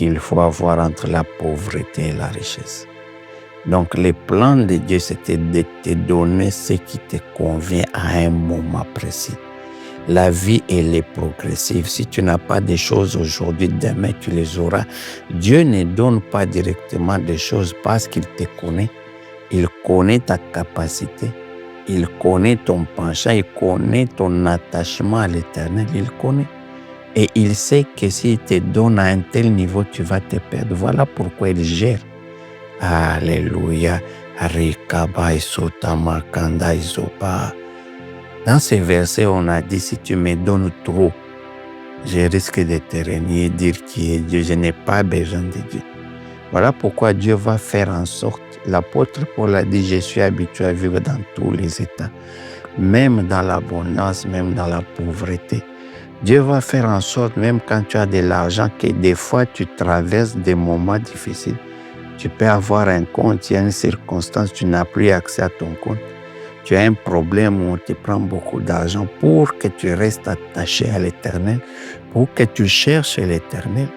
qu'il faut avoir entre la pauvreté et la richesse. Donc, le plan de Dieu, c'était de te donner ce qui te convient à un moment précis. La vie, elle est progressive. Si tu n'as pas des choses aujourd'hui, demain, tu les auras. Dieu ne donne pas directement des choses parce qu'il te connaît. Il connaît ta capacité. Il connaît ton penchant. Il connaît ton attachement à l'Éternel. Il connaît. Et il sait que s'il te donne à un tel niveau, tu vas te perdre. Voilà pourquoi il gère. Alléluia. Dans ces versets, on a dit, si tu me donnes trop, je risque de te renier, dire qui est Dieu. Je n'ai pas besoin de Dieu. Voilà pourquoi Dieu va faire en sorte. L'apôtre Paul a dit, je suis habitué à vivre dans tous les états, même dans l'abondance, même dans la pauvreté. Dieu va faire en sorte, même quand tu as de l'argent, que des fois tu traverses des moments difficiles. Tu peux avoir un compte, il y a une circonstance, tu n'as plus accès à ton compte. Tu as un problème où on te prend beaucoup d'argent pour que tu restes attaché à l'Éternel, pour que tu cherches l'Éternel.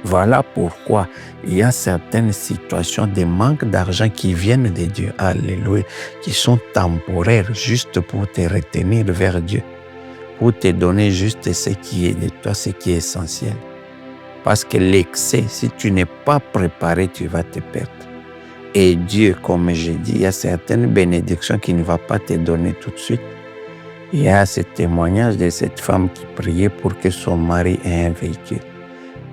Voilà pourquoi il y a certaines situations de manque d'argent qui viennent de Dieu, alléluia, qui sont temporaires, juste pour te retenir vers Dieu, pour te donner juste ce qui est de toi, ce qui est essentiel. Parce que l'excès, si tu n'es pas préparé, tu vas te perdre. Et Dieu, comme j'ai dit, il y a certaines bénédictions qu'il ne va pas te donner tout de suite. Il y a ce témoignage de cette femme qui priait pour que son mari ait un véhicule.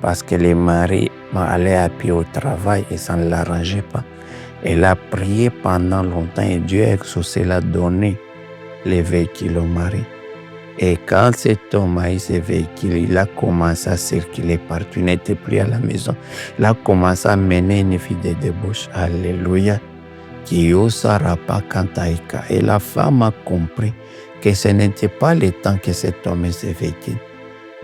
Parce que le mari allait à pied au travail et ça ne l'arrangeait pas. Elle a prié pendant longtemps et Dieu a exaucé, l'a donné le véhicule au mari. Et quand cet homme a eu ce véhicule, il a commencé à circuler partout, il n'était plus à la maison. Il a commencé à mener une vie de débauche. Alléluia. Et la femme a compris que ce n'était pas le temps que cet homme ait ce véhicule.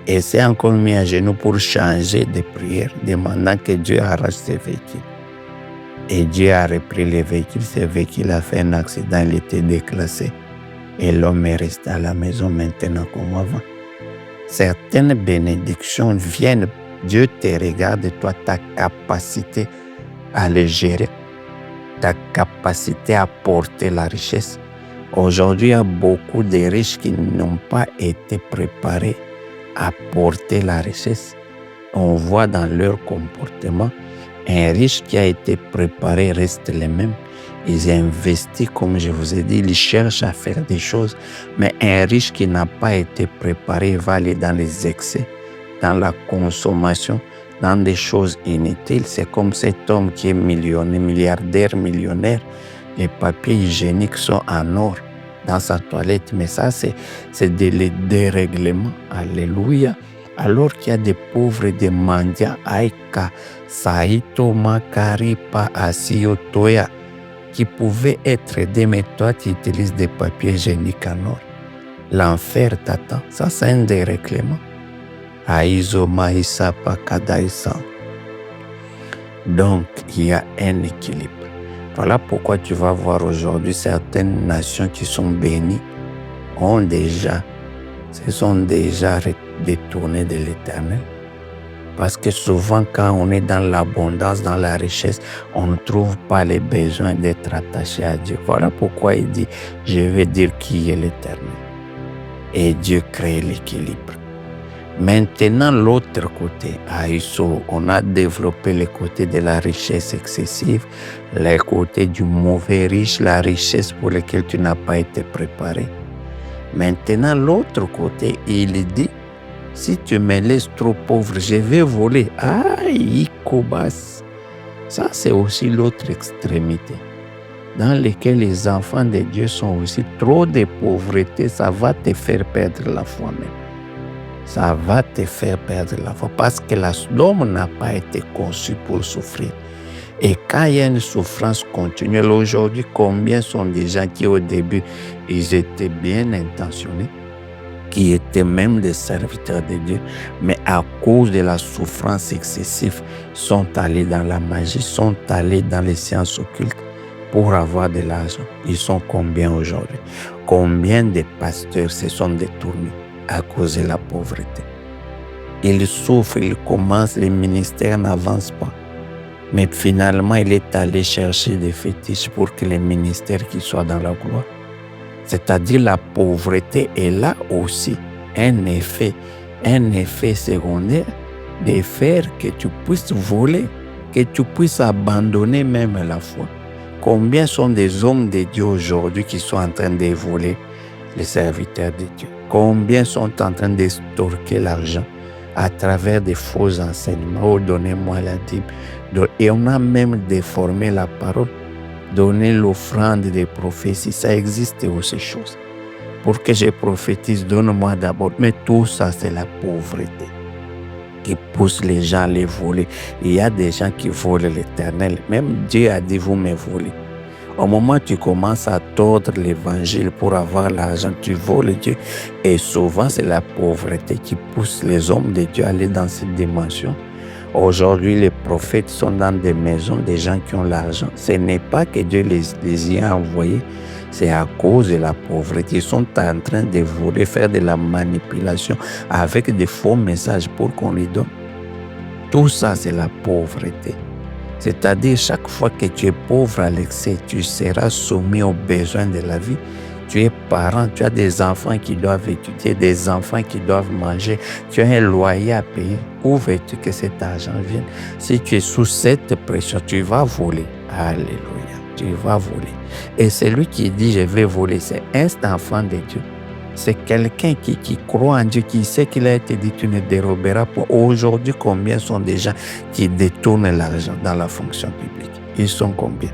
Et s'est encore mis à genoux pour changer de prière, demandant que Dieu arrache ce véhicule. Et Dieu a repris le véhicule. Ce véhicule a fait un accident, il était déclassé. Et l'homme est resté à la maison maintenant comme avant. Certaines bénédictions viennent, Dieu te regarde, toi, ta capacité à les gérer, ta capacité à porter la richesse. Aujourd'hui, il y a beaucoup de riches qui n'ont pas été préparés à porter la richesse. On voit dans leur comportement, un riche qui a été préparé reste le même. Ils investissent, comme je vous ai dit, ils cherchent à faire des choses. Mais un riche qui n'a pas été préparé va aller dans les excès, dans la consommation, dans des choses inutiles. C'est comme cet homme qui est milliardaire, millionnaire. Les papiers hygiéniques sont en or dans sa toilette. Mais ça, c'est des dérèglements. Alléluia. Alors qu'il y a des pauvres, des mendiants, Aïka, Saito, Makari, Pa, Asio, Toya, qui pouvaient être aidés, mais toi, tu utilises des papiers hygiéniques en or. L'enfer t'attend. Ça, c'est un dérèglement. Aizo, Maïsa, Pakadaïsa. Donc, il y a un équilibre. Voilà pourquoi tu vas voir aujourd'hui certaines nations qui sont bénies se sont déjà détournées de l'Éternel. Parce que souvent, quand on est dans l'abondance, dans la richesse, on ne trouve pas les besoins d'être attaché à Dieu. Voilà pourquoi il dit, je vais dire qui est l'Éternel. Et Dieu crée l'équilibre. Maintenant, l'autre côté, on a développé le côté de la richesse excessive, le côté du mauvais riche, la richesse pour laquelle tu n'as pas été préparé. Maintenant, l'autre côté, il dit, si tu me laisses trop pauvre, je vais voler. Aïe, Kobas. Ça, c'est aussi l'autre extrémité, dans laquelle les enfants de Dieu sont aussi trop de pauvreté. Ça va te faire perdre la foi même. Ça va te faire perdre la foi parce que l'homme n'a pas été conçu pour souffrir. Et quand il y a une souffrance continuelle, aujourd'hui, combien sont des gens qui au début, ils étaient bien intentionnés, qui étaient même des serviteurs de Dieu, mais à cause de la souffrance excessive, sont allés dans la magie, sont allés dans les sciences occultes pour avoir de l'argent. Ils sont combien aujourd'hui? Combien de pasteurs se sont détournés à cause de la pauvreté? Il souffre, il commence, les ministères n'avancent pas. Mais finalement, il est allé chercher des fétiches pour que les ministères qui soient dans la gloire. C'est-à-dire la pauvreté est là aussi un effet secondaire de faire que tu puisses voler, que tu puisses abandonner même la foi. Combien sont des hommes de Dieu aujourd'hui qui sont en train de voler les serviteurs de Dieu? Combien sont en train d'estorquer l'argent à travers des faux enseignements? Oh, donnez-moi la dîme. Et on a même déformé la parole. Donner l'offrande des prophéties, ça existe aussi ces choses. Pour que je prophétise, donne-moi d'abord. Mais tout ça, c'est la pauvreté qui pousse les gens à les voler. Il y a des gens qui volent l'Éternel. Même Dieu a dit, vous me volez. Au moment où tu commences à tordre l'évangile pour avoir l'argent, tu voles Dieu. Et souvent, c'est la pauvreté qui pousse les hommes de Dieu à aller dans cette dimension. Aujourd'hui, les prophètes sont dans des maisons des gens qui ont l'argent. Ce n'est pas que Dieu les y a envoyés, c'est à cause de la pauvreté. Ils sont en train de voler, faire de la manipulation avec des faux messages pour qu'on les donne. Tout ça, c'est la pauvreté. C'est-à-dire, chaque fois que tu es pauvre à l'excès, tu seras soumis aux besoins de la vie. Tu es parent, tu as des enfants qui doivent étudier, des enfants qui doivent manger, tu as un loyer à payer. Où veux-tu que cet argent vienne? Si tu es sous cette pression, tu vas voler. Alléluia, tu vas voler. Et celui qui dit je vais voler, c'est un enfant de Dieu. C'est quelqu'un qui croit en Dieu, qui sait qu'il a été dit tu ne déroberas pas. Aujourd'hui, combien sont des gens qui détournent l'argent dans la fonction publique? Ils sont combien?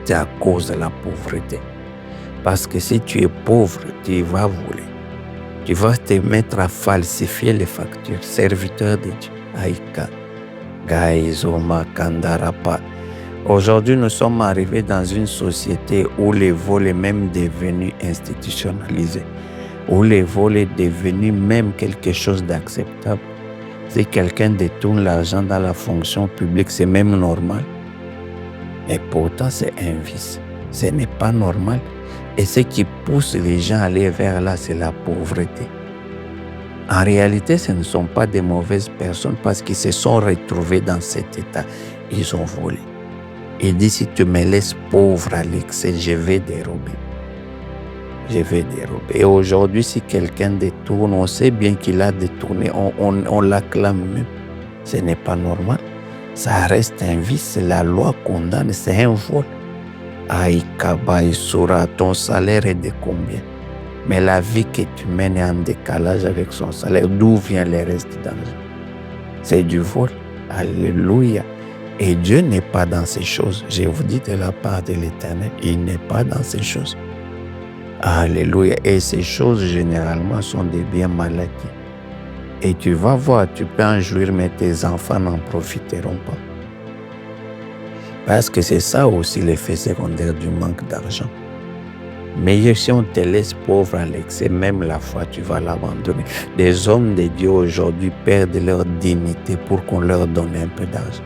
C'est à cause de la pauvreté. Parce que si tu es pauvre, tu vas voler. Tu vas te mettre à falsifier les factures. Serviteur de Dieu. Aïka. Gaïzoma Kandarapa. Aujourd'hui, nous sommes arrivés dans une société où le vol est même devenu institutionnalisé. Où le vol est devenu même quelque chose d'acceptable. Si quelqu'un détourne l'argent dans la fonction publique, c'est même normal. Et pourtant, c'est un vice. Ce n'est pas normal. Et ce qui pousse les gens à aller vers là, c'est la pauvreté. En réalité, ce ne sont pas des mauvaises personnes parce qu'ils se sont retrouvés dans cet état. Ils ont volé. Il dit, si tu me laisses pauvre à l'excès, je vais dérober. Je vais dérober. Et aujourd'hui, si quelqu'un détourne, on sait bien qu'il a détourné, on l'acclame même. Ce n'est pas normal. Ça reste un vice. La loi condamne, c'est un vol. Aïkaba Isura, ton salaire est de combien? Mais la vie que tu mènes est en décalage avec son salaire. D'où vient le reste d'argent? C'est du vol. Alléluia. Et Dieu n'est pas dans ces choses. Je vous dis de la part de l'Éternel, il n'est pas dans ces choses. Alléluia. Et ces choses, généralement, sont des biens mal acquis. Et tu vas voir, tu peux en jouir, mais tes enfants n'en profiteront pas. Parce que c'est ça aussi l'effet secondaire du manque d'argent. Mais si on te laisse pauvre à l'excès, même la foi, tu vas l'abandonner. Des hommes de Dieu aujourd'hui perdent leur dignité pour qu'on leur donne un peu d'argent.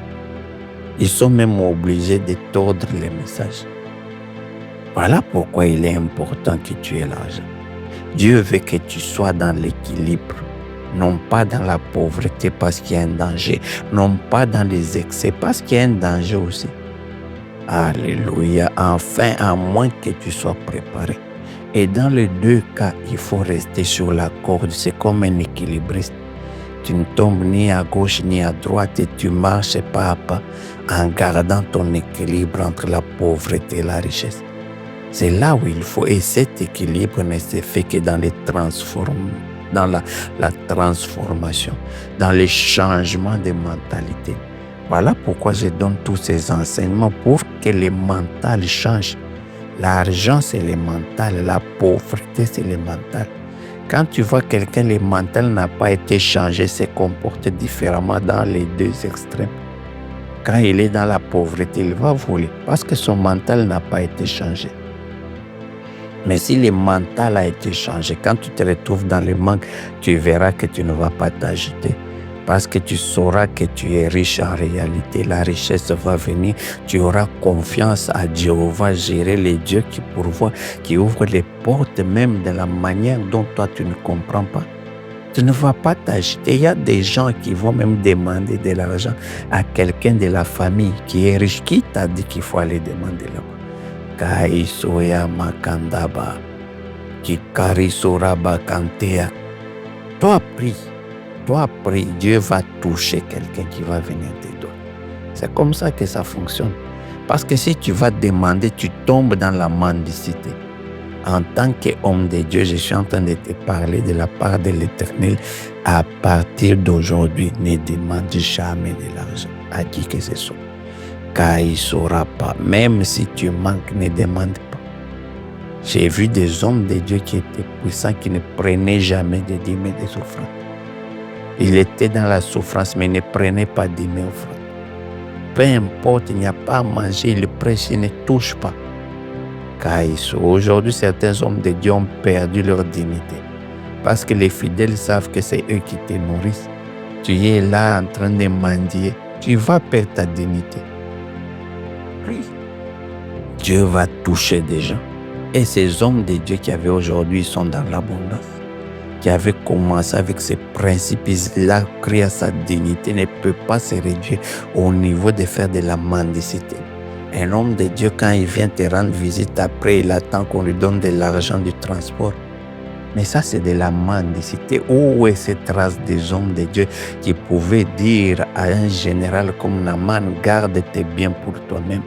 Ils sont même obligés de tordre les messages. Voilà pourquoi il est important que tu aies l'argent. Dieu veut que tu sois dans l'équilibre, non pas dans la pauvreté parce qu'il y a un danger, non pas dans les excès parce qu'il y a un danger aussi. Alléluia. Enfin, à moins que tu sois préparé. Et dans les deux cas, il faut rester sur la corde. C'est comme un équilibriste. Tu ne tombes ni à gauche ni à droite et tu marches pas à pas en gardant ton équilibre entre la pauvreté et la richesse. C'est là où il faut. Et cet équilibre ne se fait que dans dans la transformation, dans les changements de mentalité. Voilà pourquoi je donne tous ces enseignements pour que les mentales changent. L'argent, c'est le mental. La pauvreté, c'est le mental. Quand tu vois quelqu'un, le mental n'a pas été changé, se comporte différemment dans les deux extrêmes. Quand il est dans la pauvreté, il va voler parce que son mental n'a pas été changé. Mais si le mental a été changé, quand tu te retrouves dans le manque, tu verras que tu ne vas pas t'agiter. Parce que tu sauras que tu es riche en réalité. La richesse va venir. Tu auras confiance à Dieu. On va gérer les dieux qui pourvoient, qui ouvrent les portes même de la manière dont toi tu ne comprends pas. Tu ne vas pas t'agiter. Il y a des gens qui vont même demander de l'argent à quelqu'un de la famille qui est riche. Qui t'a dit qu'il faut aller demander là-bas? Kaisoya makandaba, kikarisoraba kantea. Toi prie, Dieu va toucher quelqu'un qui va venir t'aider. C'est comme ça que ça fonctionne. Parce que si tu vas demander, tu tombes dans la mendicité. En tant qu'homme de Dieu, je suis en train de te parler de la part de l'Éternel. À partir d'aujourd'hui, ne demande jamais de l'argent à qui que ce soit. Car il ne saura pas. Même si tu manques, ne demande pas. J'ai vu des hommes de Dieu qui étaient puissants, qui ne prenaient jamais de dîmes des offrandes. Il était dans la souffrance, mais ne prenait pas de dîmes offrandes. Peu importe, il n'y a pas à manger, il prêche, il ne touche pas. Aujourd'hui, certains hommes de Dieu ont perdu leur dignité. Parce que les fidèles savent que c'est eux qui te nourrissent. Tu es là en train de mendier. Tu vas perdre ta dignité. Prie. Dieu va toucher des gens. Et ces hommes de Dieu qui avaient aujourd'hui sont dans l'abondance. Qui avaient commencé avec ces principes, ils ont créé sa dignité, ne peut pas se réduire au niveau de faire de la mendicité. Un homme de Dieu, quand il vient te rendre visite, après, il attend qu'on lui donne de l'argent du transport. Mais ça, c'est de la mendicité. Où est cette race des hommes de Dieu qui pouvaient dire à un général comme Naaman, garde tes biens pour toi-même?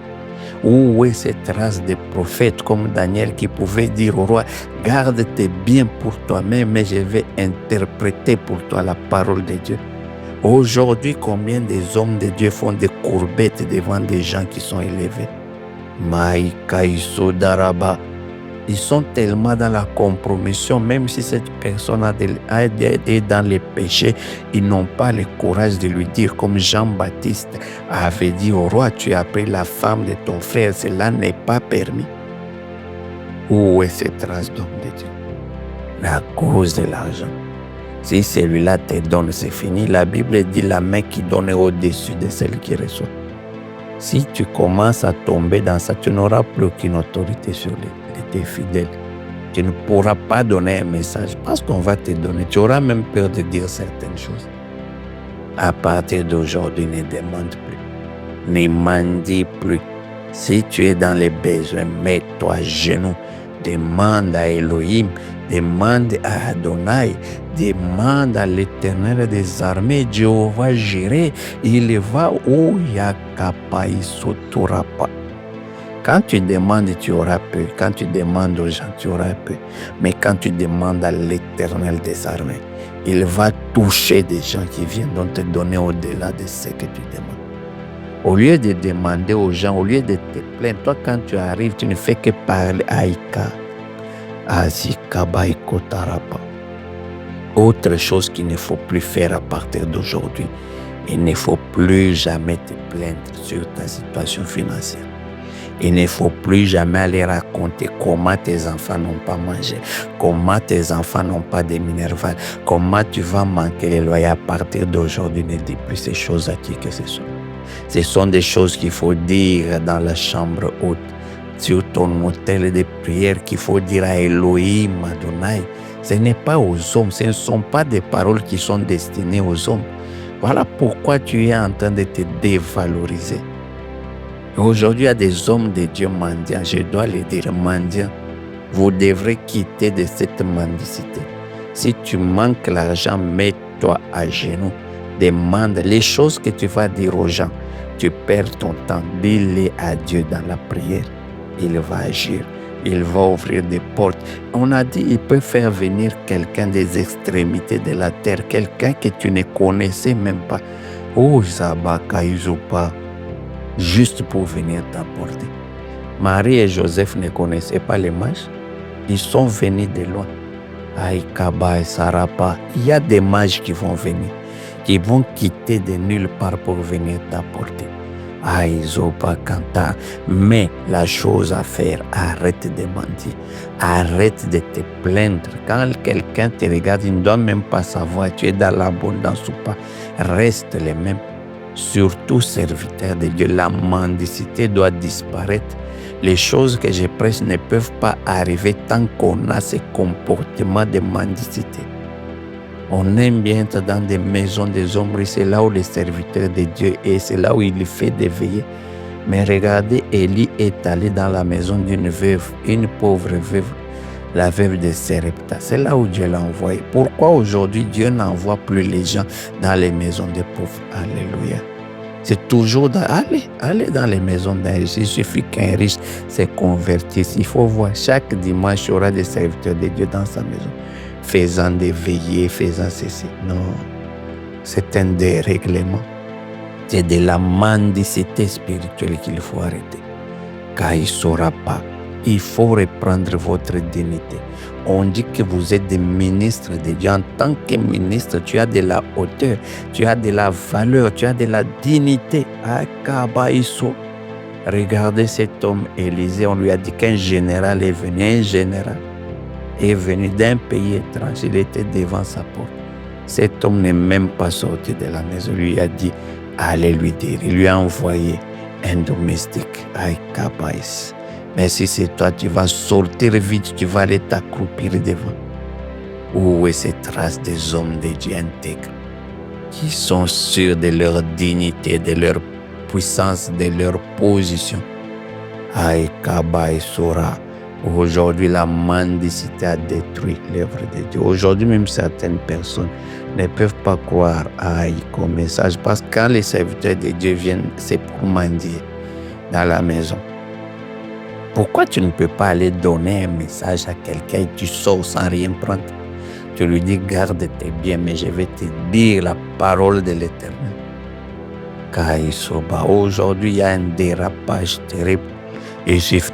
Où est cette race de prophètes comme Daniel qui pouvait dire au roi, garde tes biens pour toi-même, mais je vais interpréter pour toi la parole de Dieu? Aujourd'hui, combien des hommes de Dieu font des courbettes devant des gens qui sont élevés? Maïkaïsodaraba. Ils sont tellement dans la compromission, même si cette personne est dans les péchés, ils n'ont pas le courage de lui dire, comme Jean-Baptiste avait dit au roi, tu as pris la femme de ton frère, cela n'est pas permis. Où est cette race d'hommes de Dieu? À cause de l'argent. Si celui-là te donne, c'est fini. La Bible dit la main qui donne est au-dessus de celle qui reçoit. Si tu commences à tomber dans ça, tu n'auras plus aucune autorité sur tes fidèles. Tu ne pourras pas donner un message parce qu'on va te donner. Tu auras même peur de dire certaines choses. À partir d'aujourd'hui, ne demande plus. Ne mendie plus. Si tu es dans les besoins, mets-toi à genoux. Demande à Elohim. Demande à Adonai, demande à l'Éternel des armées, Jéhovah Jireh, il va où Yakapai Soturapa. Quand tu demandes, tu auras peu. Quand tu demandes aux gens, tu auras peu. Mais quand tu demandes à l'Éternel des armées, il va toucher des gens qui viennent te donner au-delà de ce que tu demandes. Au lieu de demander aux gens, au lieu de te plaindre, toi quand tu arrives, tu ne fais que parler à Ika. Autre chose qu'il ne faut plus faire à partir d'aujourd'hui, il ne faut plus jamais te plaindre sur ta situation financière. Il ne faut plus jamais aller raconter comment tes enfants n'ont pas mangé, comment tes enfants n'ont pas de minerval, comment tu vas manquer les loyers. À partir d'aujourd'hui, ne dis plus ces choses à qui que ce soit. Ce sont des choses qu'il faut dire dans la chambre haute. Sur ton autel de prière qu'il faut dire à Elohim, Adonai. Ce n'est pas aux hommes, ce ne sont pas des paroles qui sont destinées aux hommes. Voilà pourquoi tu es en train de te dévaloriser. Aujourd'hui, il y a des hommes de Dieu mendiants, je dois le dire, mendiants. Vous devrez quitter de cette mendicité. Si tu manques l'argent, mets-toi à genoux. Demande les choses que tu vas dire aux gens. Tu perds ton temps, dis-les à Dieu dans la prière. Il va agir, il va ouvrir des portes. On a dit il peut faire venir quelqu'un des extrémités de la terre, quelqu'un que tu ne connaissais même pas. Oh Zabaka Izupa, juste pour venir t'apporter. Marie et Joseph ne connaissaient pas les mages. Ils sont venus de loin. Aïkaba et Sarapa, il y a des mages qui vont venir, qui vont quitter de nulle part pour venir t'apporter. Aïzopa Kanta, mais la chose à faire, arrête de mentir, arrête de te plaindre. Quand quelqu'un te regarde, il ne doit même pas savoir tu es dans l'abondance ou pas. Reste les mêmes. Surtout serviteurs de Dieu, la mendicité doit disparaître. Les choses que je prêche ne peuvent pas arriver tant qu'on a ce comportement de mendicité. On aime bien être dans des maisons des hommes riches, c'est là où les serviteurs de Dieu est, c'est là où il fait des veillées. Mais regardez, Élie est allé dans la maison d'une veuve, une pauvre veuve, la veuve de Sarepta. C'est là où Dieu l'a envoyé. Pourquoi aujourd'hui Dieu n'envoie plus les gens dans les maisons des pauvres? Alléluia. C'est toujours allez dans les maisons d'un riche. Il suffit qu'un riche se convertisse. Il faut voir, chaque dimanche, il y aura des serviteurs de Dieu dans sa maison, faisant des veillées, faisant ceci. Non, c'est un dérèglement. C'est de la mendicité spirituelle qu'il faut arrêter. Car il ne saura pas. Il faut reprendre votre dignité. On dit que vous êtes des ministres de Dieu. En tant que ministre, tu as de la hauteur, tu as de la valeur, tu as de la dignité. Akabaïso. Regardez cet homme Élisée, on lui a dit qu'un général est venu. Un général est venu d'un pays étranger, il était devant sa porte. Cet homme n'est même pas sorti de la maison. Il lui a dit, allez lui dire. Il lui a envoyé un domestique. Akabaïs. Mais si c'est toi, tu vas sortir vite, tu vas aller t'accroupir devant. Où est cette race des hommes de Dieu intègres qui sont sûrs de leur dignité, de leur puissance, de leur position? Akabaïsora. Aujourd'hui, la mendicité a détruit l'œuvre de Dieu. Aujourd'hui, même certaines personnes ne peuvent pas croire à comme message parce que quand les serviteurs de Dieu viennent, c'est pour mendier dans la maison. Pourquoi tu ne peux pas aller donner un message à quelqu'un et tu sors sans rien prendre? Tu lui dis, garde tes biens, mais je vais te dire la parole de l'Éternel. Kaïsoba, aujourd'hui, il y a un dérapage terrible. Il suffit